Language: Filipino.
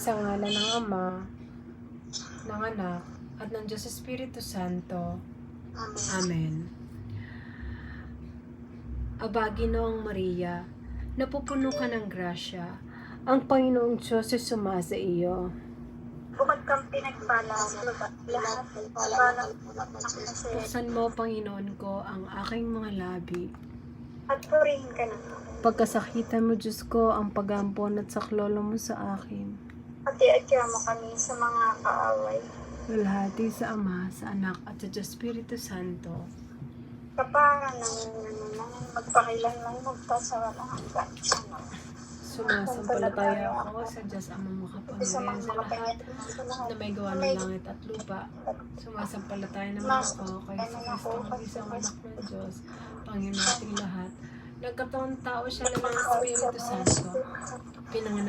Sa ngalan ng Ama, ng Anak, at ng Diyos Espiritu Santo. Amen. Aba, Ginoong Maria, napupuno ka ng grasya. Ang Panginoong Diyos ay sumasa iyo. Bukod kang pinagpala sa lahat ay palang Buksan mo, Panginoon ko, ang aking mga labi. at purihin ka na. Pagkasakitan mo, Diyos ko, ang pag-ampon at saklolo mo sa akin. At iadya mo kami sa mga kaaway. Lalhati sa Ama, sa Anak, at sa Diyos Espiritu Santo. Kaparan ng magpakilanlang magta sa walang hanggan. Sumasampalataya ako sa Diyos Amang makapangyarihan sa lahat na may gawa ng langit at lupa. Sumasampalataya naman ako kay Kristo ang isang anak ng Diyos, Panginoon nating lahat. Nagkataon tao siya ng Espiritu Santo. Pinanganak